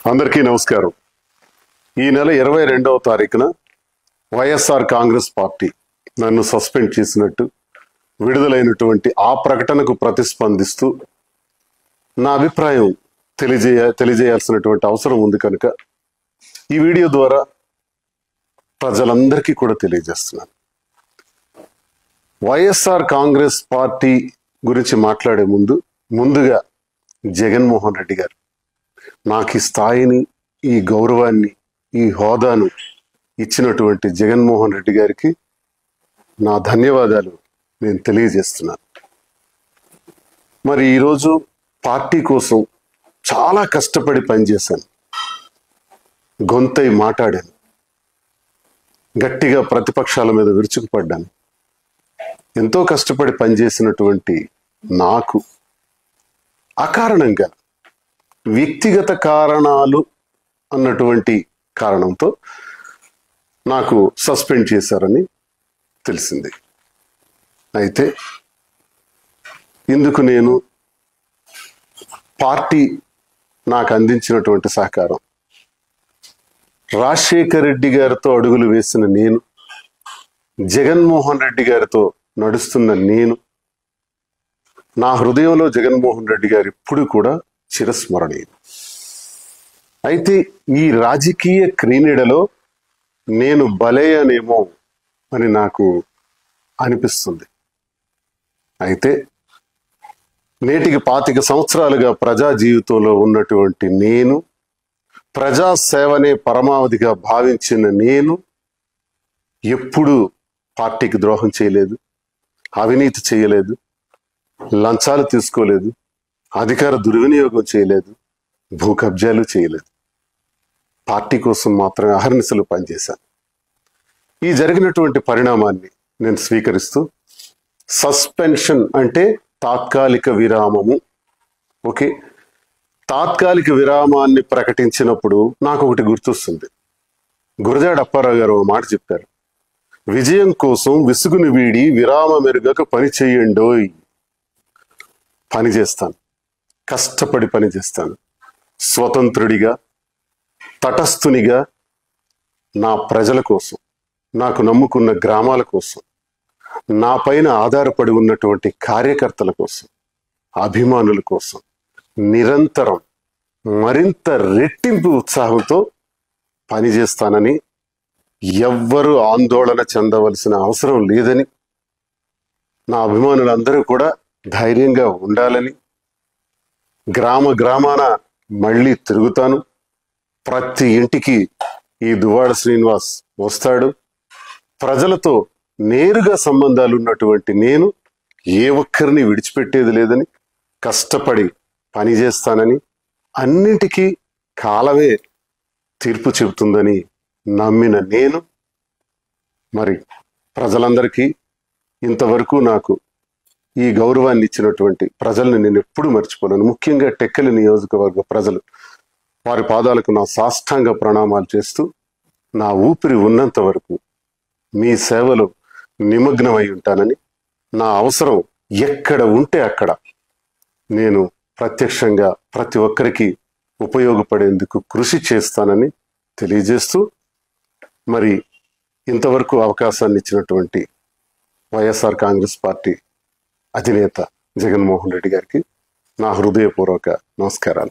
అందరికీ నమస్కారం. ఈ నెల 22వ తారీఖున వైఎస్ఆర్ కాంగ్రెస్ పార్టీ నన్ను సస్పెండ్ చేసినట్టు విడుదలైనటువంటి ఆ ప్రకటనకు ప్రతిస్పందిస్తూ నా అభిప్రాయం తెలియజేయాల్సినటువంటి అవసరం ఉంది కనుక ఈ వీడియో ద్వారా ప్రజలందరికీ కూడా తెలియజేస్తున్నాను. వైఎస్ఆర్ కాంగ్రెస్ పార్టీ గురించి మాట్లాడే ముందుగా జగన్మోహన్ రెడ్డి గారు నాకు ఈ స్థాయిని, ఈ గౌరవాన్ని, ఈ హోదాను ఇచ్చినటువంటి జగన్మోహన్ రెడ్డి గారికి నా ధన్యవాదాలు నేను తెలియజేస్తున్నాను. మరి ఈరోజు పార్టీ కోసం చాలా కష్టపడి పనిచేశాను, గొంతై మాట్లాడాను, గట్టిగా ప్రతిపక్షాల మీద విరుచుకుపడ్డాను. ఎంతో కష్టపడి పనిచేసినటువంటి నాకు అకారణంగా వ్యక్తిగత కారణాలు అన్నటువంటి కారణంతో నాకు సస్పెండ్ చేశారని తెలిసింది. అయితే ఇందుకు నేను పార్టీ నాకు అందించినటువంటి సహకారం, రాజశేఖర్ రెడ్డి గారితో అడుగులు వేసిన నేను, జగన్మోహన్ రెడ్డి గారితో నడుస్తున్న నేను, నా హృదయంలో జగన్మోహన్ రెడ్డి గారు ఇప్పుడు కూడా చిరస్మరణీయులు. అయితే ఈ రాజకీయ క్రీడలో నేను బలయ్యానేమో అని నాకు అనిపిస్తుంది. అయితే నేటికి 25 సంవత్సరాలుగా ప్రజా జీవితంలో ఉన్నటువంటి నేను, ప్రజాసేవనే పరమావధిగా భావించిన నేను ఎప్పుడూ పార్టీకి ద్రోహం చేయలేదు, అవినీతి చేయలేదు, లంచాలు తీసుకోలేదు, అధికార దుర్వినియోగం చేయలేదు, భూ కబ్జాలు చేయలేదు. పార్టీ కోసం మాత్రమే అహర్నిశలు పనిచేశాను. ఈ జరిగినటువంటి పరిణామాన్ని నేను స్వీకరిస్తూ, సస్పెన్షన్ అంటే తాత్కాలిక విరామము. ఓకే, తాత్కాలిక విరామాన్ని ప్రకటించినప్పుడు నాకు ఒకటి గుర్తొస్తుంది. గురజాడ అప్పారావు గారు మాట చెప్పారు, విజయం కోసం విసుగుని వీడి విరామ మెరుగక పని చేయండోయ్. పని చేస్తాను, కష్టపడి పని చేస్తాను, స్వతంత్రుడిగా, తటస్థునిగా, నా ప్రజల కోసం, నాకు నమ్ముకున్న గ్రామాల కోసం, నా పైన ఆధారపడి ఉన్నటువంటి కార్యకర్తల కోసం, అభిమానుల కోసం నిరంతరం మరింత రెట్టింపు ఉత్సాహంతో పనిచేస్తానని, ఎవ్వరూ ఆందోళన చెందవలసిన అవసరం లేదని, నా అభిమానులందరూ కూడా ధైర్యంగా ఉండాలని, గ్రామాన మళ్ళీ తిరుగుతాను, ప్రతి ఇంటికి ఈ దువ్వాడ శ్రీనివాస్ వస్తాడు, ప్రజలతో నేరుగా సంబంధాలు ఉన్నటువంటి నేను ఏ ఒక్కరిని విడిచిపెట్టేది లేదని, కష్టపడి పనిచేస్తానని, అన్నింటికీ కాలమే తీర్పు చెబుతుందని నమ్మిన నేను, మరి ప్రజలందరికీ ఇంతవరకు నాకు ఈ గౌరవాన్ని ఇచ్చినటువంటి ప్రజల్ని నేను ఎప్పుడూ మర్చిపోలేను. ముఖ్యంగా టెక్కలి నియోజకవర్గ ప్రజలు, వారి పాదాలకు నా సాష్టాంగ ప్రణామాలు చేస్తూ, నా ఊపిరి ఉన్నంత వరకు మీ సేవలో నిమగ్నమై ఉంటానని, నా అవసరం ఎక్కడ ఉంటే అక్కడ నేను ప్రత్యక్షంగా ప్రతి ఒక్కరికి ఉపయోగపడేందుకు కృషి చేస్తానని తెలియజేస్తూ, మరి ఇంతవరకు అవకాశాన్ని ఇచ్చినటువంటి వైఎస్ఆర్ కాంగ్రెస్ పార్టీ అధినేత జగన్మోహన్ రెడ్డి గారికి నా హృదయపూర్వక నమస్కారం.